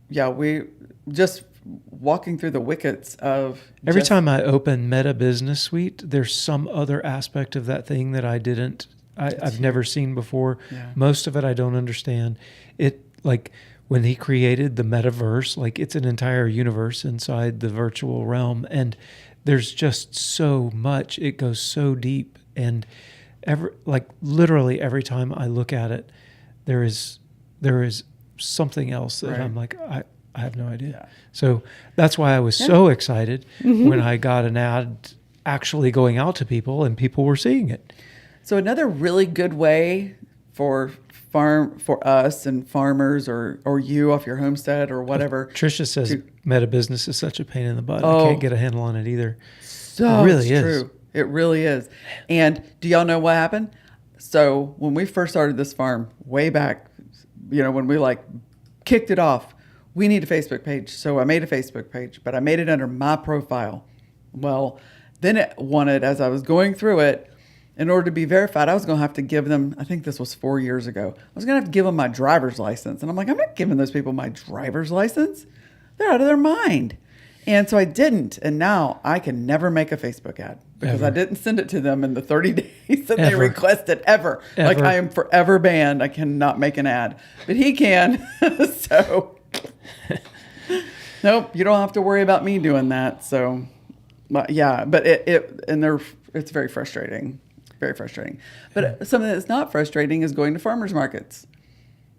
yeah, we just walking through the wickets of every time I open Meta Business Suite, there's some other aspect of that thing that I've never seen before. Yeah. Most of it I don't understand. It, like when he created the metaverse, like it's an entire universe inside the virtual realm, and there's just so much. It goes so deep, and literally every time I look at it, there is something else that I'm like, I have no idea. Yeah. So that's why I was so excited when I got an ad actually going out to people and people were seeing it. So another really good way for us and farmers or you off your homestead or whatever. Tricia says Meta Business is such a pain in the butt. Oh, I can't get a handle on it either. So it really is. True. It really is. And do y'all know what happened? So when we first started this farm way back, when we kicked it off, we need a Facebook page. So I made a Facebook page, but I made it under my profile. Well, then it wanted, as I was going through it, in order to be verified, I was going to have to give them, I think this was 4 years ago, I was going to have to give them my driver's license. And I'm like, I'm not giving those people my driver's license. They're out of their mind. And so I didn't. And now I can never make a Facebook ad because I didn't send it to them in the 30 days that they requested ever. Like I am forever banned. I cannot make an ad, but he can. So nope, you don't have to worry about me doing that. So yeah, but it's very frustrating. Very frustrating. But something that's not frustrating is going to farmers markets,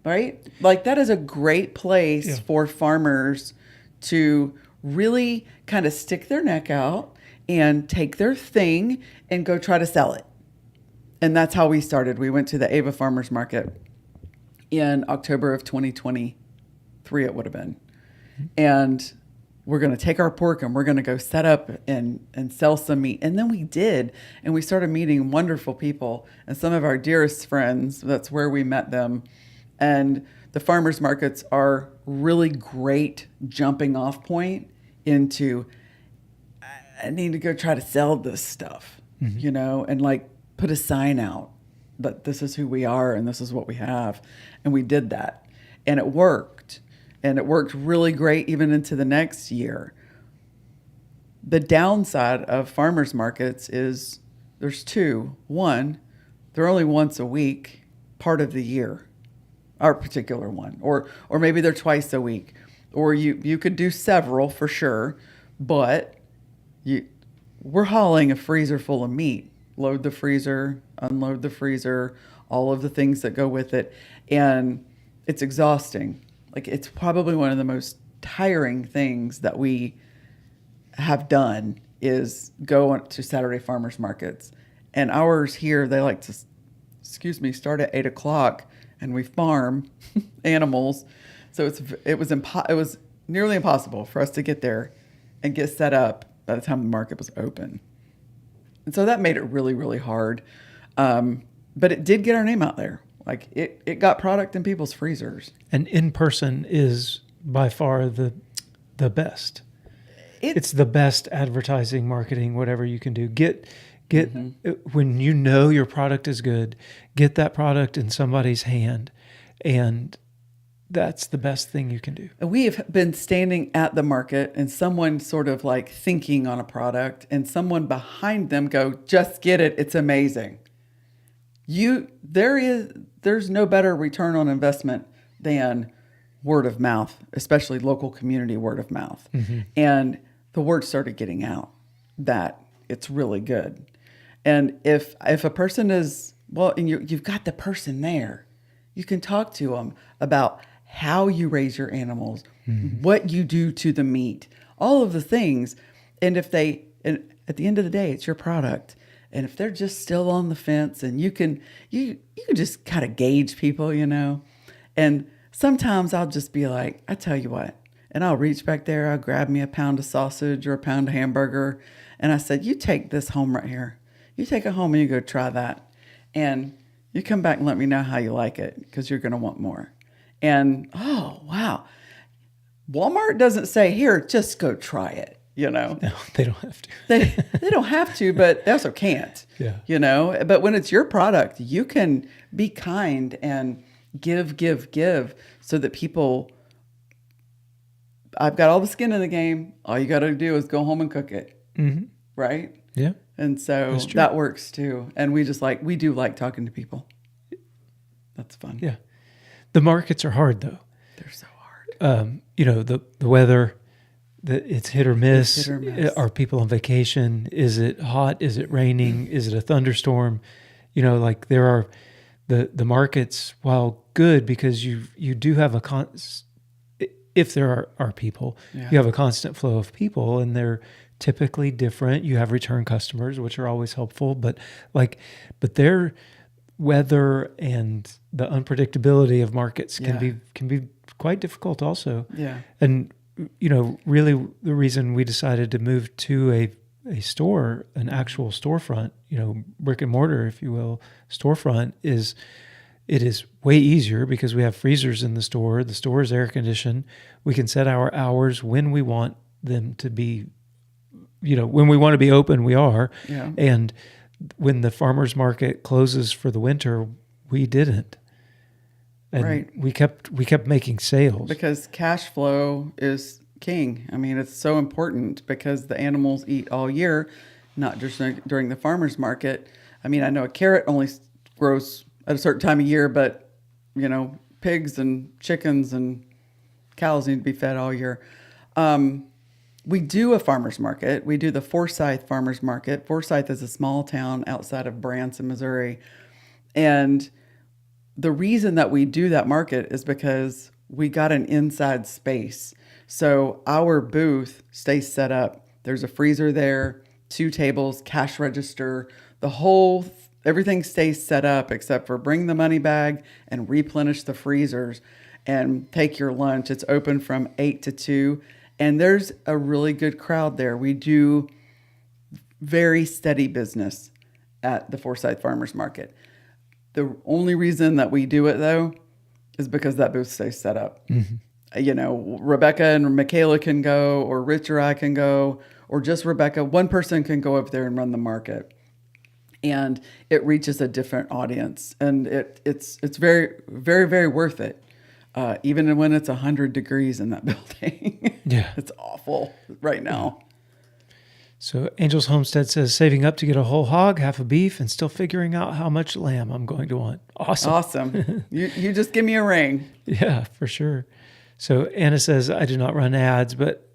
right? Like that is a great place for farmers to really kind of stick their neck out and take their thing and go try to sell it. And that's how we started. We went to the Ava Farmers Market in October of 2023, it would have been. And we're going to take our pork and we're going to go set up and sell some meat. And then we did. And we started meeting wonderful people and some of our dearest friends. That's where we met them. And the farmers markets are really great jumping off point into, I need to go try to sell this stuff, and put a sign out that this is who we are and this is what we have. And we did that. And it worked. And it worked really great even into the next year. The downside of farmers markets is there's two. One, they're only once a week, part of the year, our particular one. Or maybe they're twice a week. Or you could do several for sure, but we're hauling a freezer full of meat. Load the freezer, unload the freezer, all of the things that go with it. And it's exhausting. Like it's probably one of the most tiring things that we have done is go to Saturday farmers markets. And ours here, they like to, start at 8:00 and we farm animals. So it was nearly impossible for us to get there and get set up by the time the market was open. And so that made it really, really hard. But it did get our name out there. Like it got product in people's freezers. And in person is by far the best. It's the best advertising, marketing, whatever you can do. Get when you know your product is good, get that product in somebody's hand, and that's the best thing you can do. We have been standing at the market and someone sort of like thinking on a product and someone behind them go, just get it. It's amazing. there's no better return on investment than word of mouth, especially local community word of mouth. And the word started getting out that it's really good. And if a person is, well, and you've got the person there, you can talk to them about how you raise your animals, what you do to the meat, all of the things. And and at the end of the day, it's your product. And if they're just still on the fence, and you can just kind of gauge people, and sometimes I'll just be like, I tell you what, and I'll reach back there, I'll grab me a pound of sausage or a pound of hamburger. And I said, you take this home right here. You take it home and you go try that. And you come back and let me know how you like it, because you're going to want more. And, oh, wow. Walmart doesn't say, here, just go try it, No, they don't have to. They don't have to, but they also can't. Yeah. But when it's your product, you can be kind and give so that people, I've got all the skin in the game. All you got to do is go home and cook it. Right? Yeah. And so that works too. And we do like talking to people. That's fun. Yeah. The markets are hard though. They're so hard. The weather, it's hit or miss. It's hit or miss. Are people on vacation? Is it hot? Is it raining? Is it a thunderstorm? There are the markets, while good because you do have if there are people, you have a constant flow of people, and they're typically different. You have return customers, which are always helpful, but their weather and the unpredictability of markets can be quite difficult also. Yeah. And really the reason we decided to move to a store, an actual storefront, brick and mortar, if you will, storefront, is it is way easier because we have freezers in the store. The store is air conditioned. We can set our hours when we want them to be, when we want to be open, we are. Yeah. And when the farmer's market closes for the winter, we didn't. And right. we kept making sales. Because cash flow is king. I mean, it's so important because the animals eat all year, not just during the farmer's market. I mean, I know a carrot only grows at a certain time of year, but, pigs and chickens and cows need to be fed all year. We do a farmer's market. We do the Forsyth Farmer's Market. Forsyth is a small town outside of Branson, Missouri. And the reason that we do that market is because we got an inside space. So our booth stays set up. There's a freezer there, 2 tables, cash register, everything stays set up except for bring the money bag and replenish the freezers and take your lunch. It's open from 8 to 2. And there's a really good crowd there. We do very steady business at the Forsyth Farmers Market. The only reason that we do it, though, is because that booth stays set up. Rebecca and Michaela can go, or Rich or I can go, or just Rebecca. One person can go up there and run the market. And it reaches a different audience. And it's very, very, very worth it. Even when it's 100 degrees in that building. Yeah. It's awful right now. So Angel's Homestead says, saving up to get a whole hog, half a beef, and still figuring out how much lamb I'm going to want. Awesome. You just give me a ring. Yeah, for sure. So Anna says, I do not run ads, but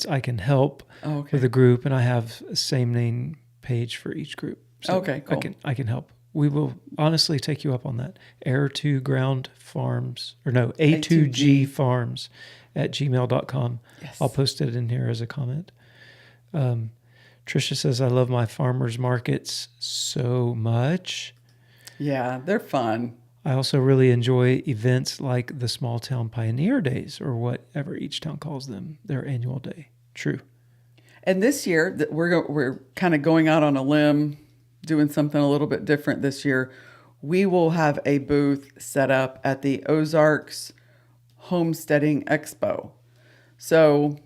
I can help for the group, and I have a same name page for each group. So okay, cool. I can help. We will honestly take you up on that. A2G Farms at gmail.com. Yes. I'll post it in here as a comment. Tricia says, I love my farmers markets so much. Yeah, they're fun. I also really enjoy events like the Small Town Pioneer Days, or whatever each town calls them, their annual day. True. And this year, we're kind of going out on a limb, doing something a little bit different this year. We will have a booth set up at the Ozarks Homesteading Expo. So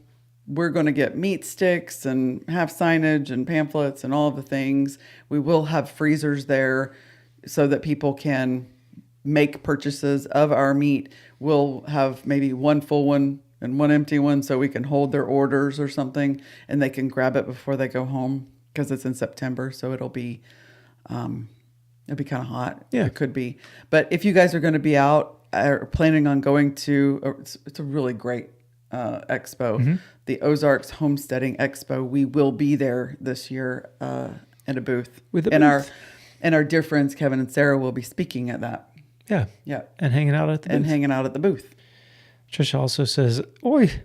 we're going to get meat sticks and have signage and pamphlets and all of the things. We will have freezers there so that people can make purchases of our meat. We'll have maybe one full one and one empty one so we can hold their orders or something, and they can grab it before they go home, because it's in September. So it'll It'd be kind of hot. Yeah. It could be. But if you guys are going to be out or planning on going to, it's a really great expo, the Ozarks Homesteading Expo. We will be there this year in a booth. And our dear friends Kevin and Sarah will be speaking at that. Yeah. Yeah. And hanging out at the booth. And hanging out at the booth. Trisha also says, "Oi,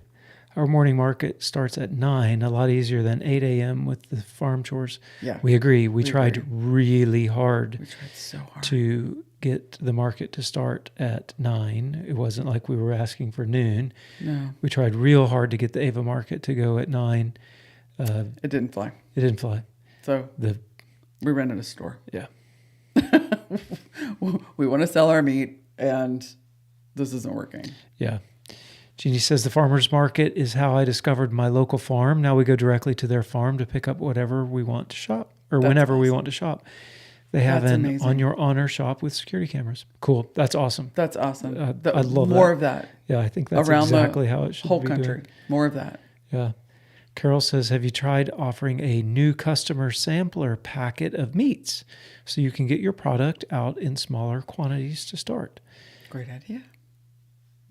our morning market starts at 9, a lot easier than 8 a.m. with the farm chores." Yeah. We agree. We tried really hard. We tried so hard to get the market to start at 9. It wasn't like we were asking for noon. No. We tried real hard to get the Ava market to go at 9. It didn't fly. It didn't fly. So we rented a store. Yeah. We want to sell our meat, and this isn't working. Yeah. Jeannie says the farmer's market is how I discovered my local farm. Now we go directly to their farm to pick up whatever we want to shop, or whenever we want to shop. They have an On Your Honor shop with security cameras. Cool. That's awesome. That's awesome. I love more of that. Yeah, I think that's around exactly how it should be whole country. doing. More of that. Yeah. Carol says, have you tried offering a new customer sampler packet of meats so you can get your product out in smaller quantities to start? Great idea.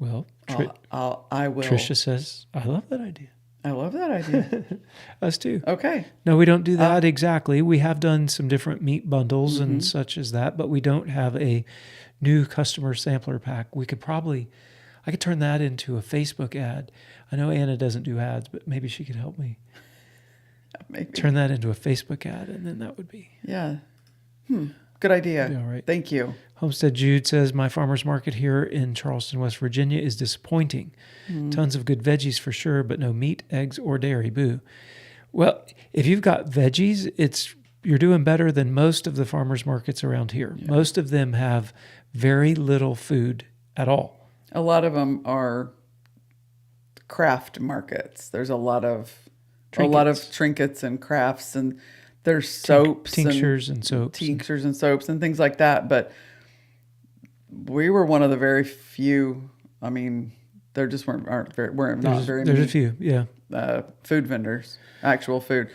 Well, I will. Trisha says, I love that idea. I love that idea. Us too. Okay. No, we don't do that exactly. We have done some different meat bundles and such as that, but we don't have a new customer sampler pack. I could turn that into a Facebook ad. I know Anna doesn't do ads, but maybe she could help me. Maybe. Turn that into a Facebook ad, and then that would be... Yeah. Good idea. All right. Thank you. Homestead Jude says, my farmer's market here in Charleston, West Virginia is disappointing. Tons of good veggies for sure, but no meat, eggs, or dairy. Boo. Well, if you've got veggies, you're doing better than most of the farmer's markets around here. Yeah. Most of them have very little food at all. A lot of them are craft markets. There's a lot of trinkets and crafts, and there's soaps, tinctures and soaps, and things like that. But we were one of the very few. I mean, there just weren't very There's many. A few, yeah. Food vendors, actual food,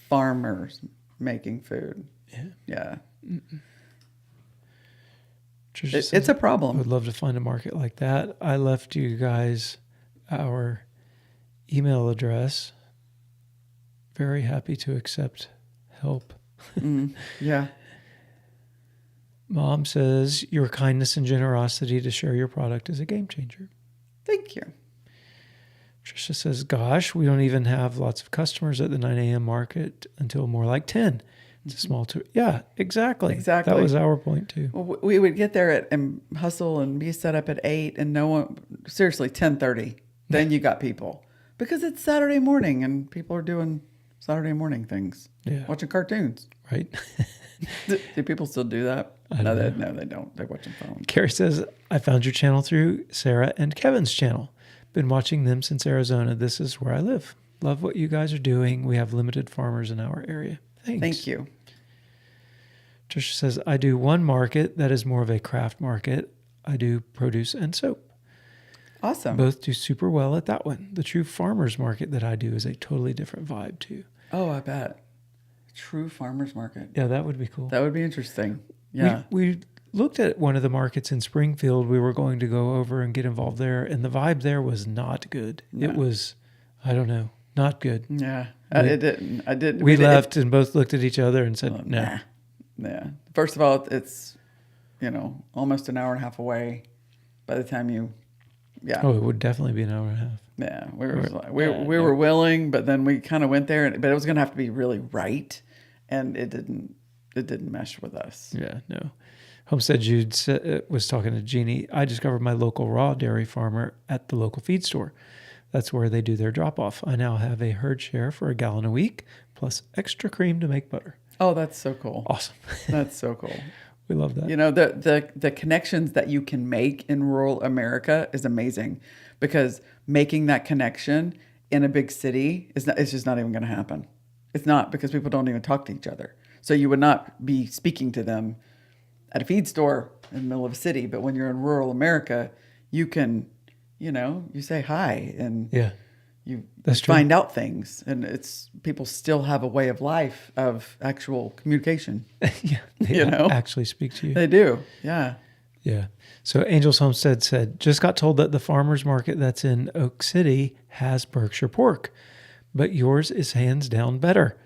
farmers making food. Yeah. It's a problem. I would love to find a market like that. I left you guys our email address. Very happy to accept help. Yeah. Mom says your kindness and generosity to share your product is a game changer. Thank you. Trisha says, gosh, we don't even have lots of customers at the 9 a.m. market until more like 10. It's a small tour. Yeah, exactly. That was our point too. Well, we would get there and hustle and be set up at 8, and no one, seriously, 10:30. Then you got people, because it's Saturday morning and people are doing Saturday morning things. Yeah. Watching cartoons. Right. Do people still do that? No, they don't. They're watching phones. Carrie says, I found your channel through Sarah and Kevin's channel. Been watching them since Arizona. This is where I live. Love what you guys are doing. We have limited farmers in our area. Thanks. Thank you. Trisha says, I do one market that is more of a craft market. I do produce and soap. Awesome. Both do super well at that one. The true farmer's market that I do is a totally different vibe too. Oh, I bet. True farmer's market. Yeah, that would be cool. That would be interesting. Yeah. We looked at one of the markets in Springfield. We were going to go over and get involved there, and the vibe there was not good. No. It was, I don't know, not good. Yeah. I didn't. We left and both looked at each other and said, no. Nah. Yeah. First of all, it's, almost an hour and a half away by the time you, Oh, it would definitely be an hour and a half. Yeah. We were willing, but then we kind of went there, but it was going to have to be really right. And it didn't mesh with us. Yeah, no. Homestead Jude was talking to Jeannie. I discovered my local raw dairy farmer at the local feed store. That's where they do their drop-off. I now have a herd share for a gallon a week, plus extra cream to make butter. Oh, that's so cool. Awesome. That's so cool. We love that. The connections that you can make in rural America is amazing, because making that connection in a big city it's just not even going to happen. It's not, because people don't even talk to each other. So you would not be speaking to them at a feed store in the middle of a city. But when you're in rural America, you can, you say hi and That's true. find out things, and people still have a way of life of actual communication. Yeah, they actually speak to you. They do. Yeah. Yeah. So Angel's Homestead said, just got told that the farmer's market that's in Oak City has Berkshire pork, but yours is hands down better.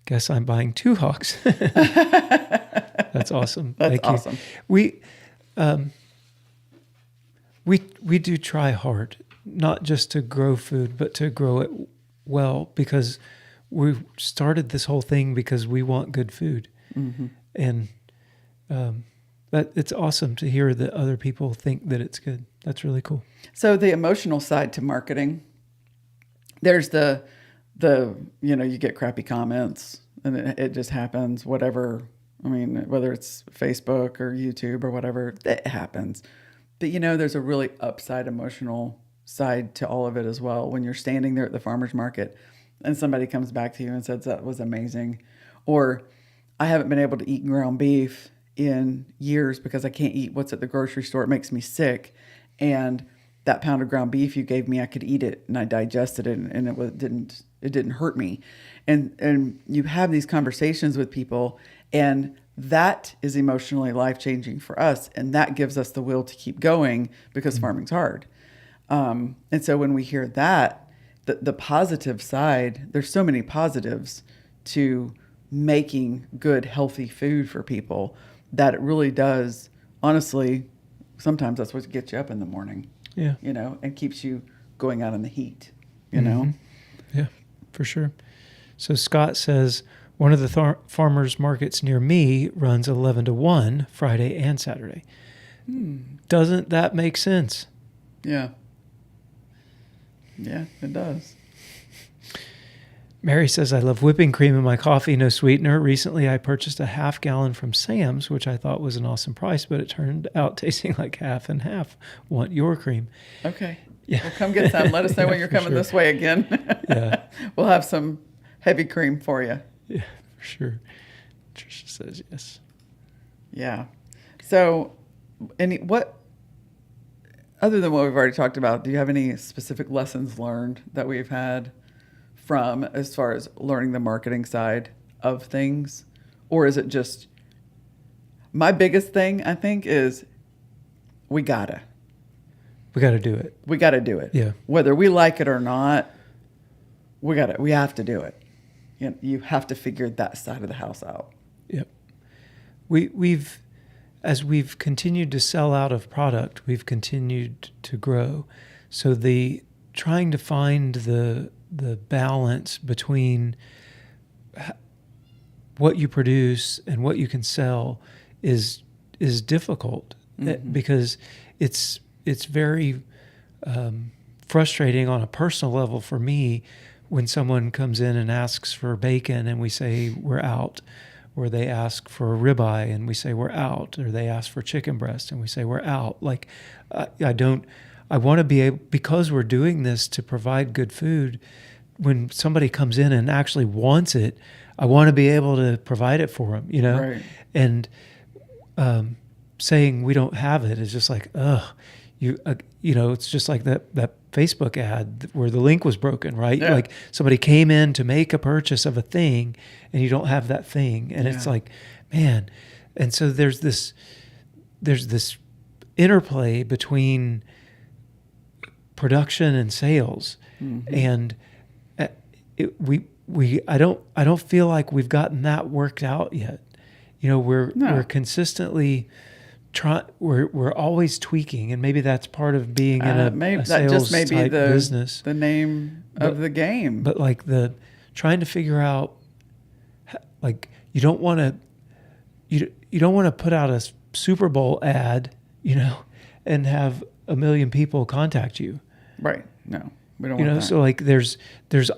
Guess I'm buying 2 hogs. That's awesome. That's Thank awesome. You. We do try hard, not just to grow food, but to grow it well, because we started this whole thing because we want good food. Mm-hmm. And that it's awesome to hear that other people think that it's good. That's really cool. So the emotional side to marketing, there's the you get crappy comments and it just happens, whatever. I mean, whether it's Facebook or YouTube or whatever, it happens. But there's a really upside emotional side to all of it as well. When you're standing there at the farmer's market and somebody comes back to you and says that was amazing, or I haven't been able to eat ground beef in years because I can't eat what's at the grocery store. It makes me sick. And that pound of ground beef you gave me, I could eat it and I digested it and it didn't hurt me. And you have these conversations with people, and that is emotionally life-changing for us. And that gives us the will to keep going because farming's hard. And so when we hear that, the positive side, there's so many positives to making good, healthy food for people that it really does. Honestly, sometimes that's what gets you up in the morning. Yeah. And keeps you going out in the heat, know? Yeah, for sure. So Scott says, one of the farmers markets near me runs 11 to 1 Friday and Saturday. Doesn't that make sense? Yeah. Yeah, it does. Mary says, I love whipping cream in my coffee, no sweetener. Recently, I purchased a half gallon from Sam's, which I thought was an awesome price, but it turned out tasting like half and half. Want your cream? Okay. Yeah. Well, come get some. Let us know when you're coming this way again. Yeah. We'll have some heavy cream for you. Yeah, for sure. Tricia says yes. Yeah. So, other than what we've already talked about, do you have any specific lessons learned that we've had from as far as learning the marketing side of things? Or is it just, my biggest thing, I think, is we gotta do it. We gotta do it. Yeah. Whether we like it or not, we have to do it. You have to figure that side of the house out. Yep. As we've continued to sell out of product, we've continued to grow. So trying to find the balance between what you produce and what you can sell is difficult, because it's very frustrating on a personal level for me when someone comes in and asks for bacon and we say we're out, or they ask for a ribeye and we say we're out, or they ask for chicken breast and we say we're out. Like, I want to be able, because we're doing this to provide good food, when somebody comes in and actually wants it, I want to be able to provide it for them, Right. And saying we don't have it is just like, it's just like that Facebook ad where the link was broken, right? Yeah. Like somebody came in to make a purchase of a thing and you don't have that thing. And it's like, man. And so there's this interplay between production and sales. And I don't feel like we've gotten that worked out yet. We're consistently we're always tweaking, and maybe that's part of being in a sales type business. The name of the game. But like trying to figure out, like you don't want to put out a Super Bowl ad, and have 1 million people contact you. Right. No, we don't want that. So like there's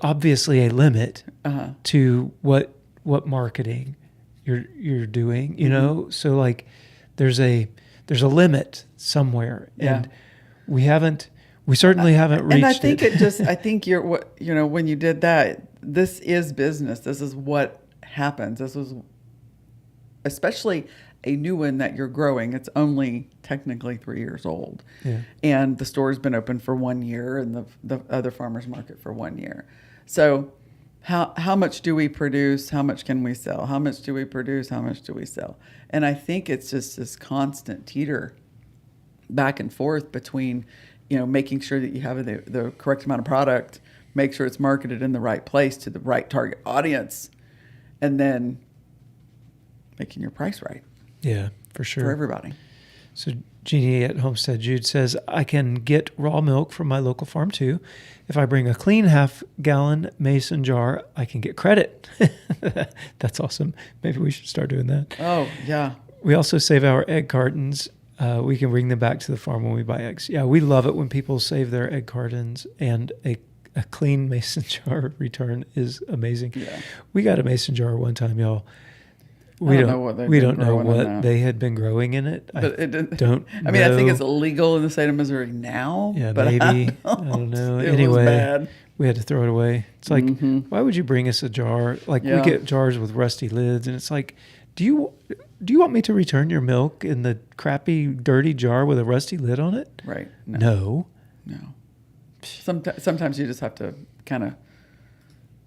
obviously a limit to what marketing you're doing, so like there's a limit somewhere, and we certainly haven't reached it. And I think I think when you did that, this is business. This is what happens. This was especially a new one that you're growing. It's only technically 3 years old. Yeah. And the store's been open for 1 year and the other farmer's market for 1 year. So how much do we produce? How much can we sell? How much do we produce? How much do we sell? And I think it's just this constant teeter back and forth between, making sure that you have the correct amount of product, make sure it's marketed in the right place to the right target audience, and then making your price right. Yeah, for sure. For everybody. So Jeannie at Homestead Jude says, I can get raw milk from my local farm too. If I bring a clean 1/2-gallon mason jar, I can get credit. That's awesome. Maybe we should start doing that. Oh, yeah. We also save our egg cartons. We can bring them back to the farm when we buy eggs. Yeah, we love it when people save their egg cartons, and a clean mason jar return is amazing. Yeah. We got a mason jar one time, y'all. We don't know what they had been growing in it. But it didn't. Don't. I mean, I think know. it's illegal in the state of Missouri now. Yeah, but maybe. I don't know. It Anyway, was bad. we had to throw it away. It's like, why would you bring us a jar? Like Yeah. we get jars with rusty lids, and it's like, do you want me to return your milk in the crappy, dirty jar with a rusty lid on it? Right. No. Sometimes you just have to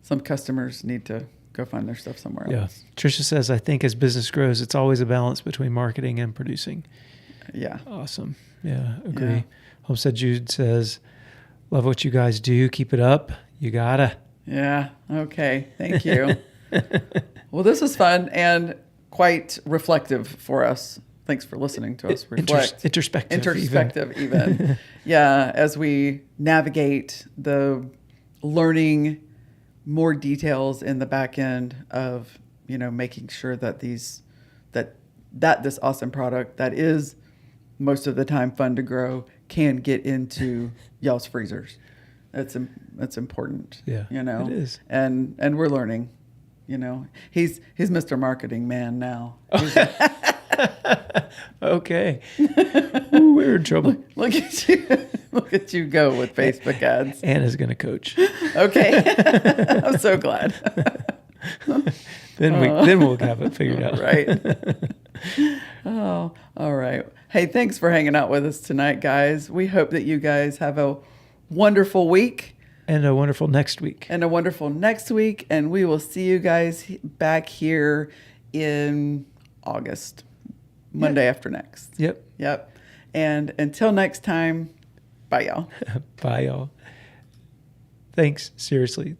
some customers need to go find their stuff somewhere else. Tricia says, I think as business grows, it's always a balance between marketing and producing. Yeah. Awesome. Yeah, agree. Yeah. Homestead Jude says, love what you guys do. Keep it up. You gotta. Yeah. Okay. Thank you. Well, this was fun and quite reflective for us. Thanks for listening to us reflect. Introspective even. Yeah. As we navigate the learning more details in the back end of, making sure that this awesome product that is most of the time fun to grow can get into y'all's freezers. It's important. Yeah, it is. And we're learning. He's Mr. Marketing Man now. Okay. Ooh, we're in trouble. Look at you. Look at you go with Facebook ads. Anna's going to coach. Okay. I'm so glad. Then we'll have it figured out. Right. Oh, all right. Hey, thanks for hanging out with us tonight, guys. We hope that you guys have a wonderful week. And a wonderful next week. And we will see you guys back here in August. Monday after next. Yep. And until next time, bye, y'all. Bye, y'all. Thanks. Seriously.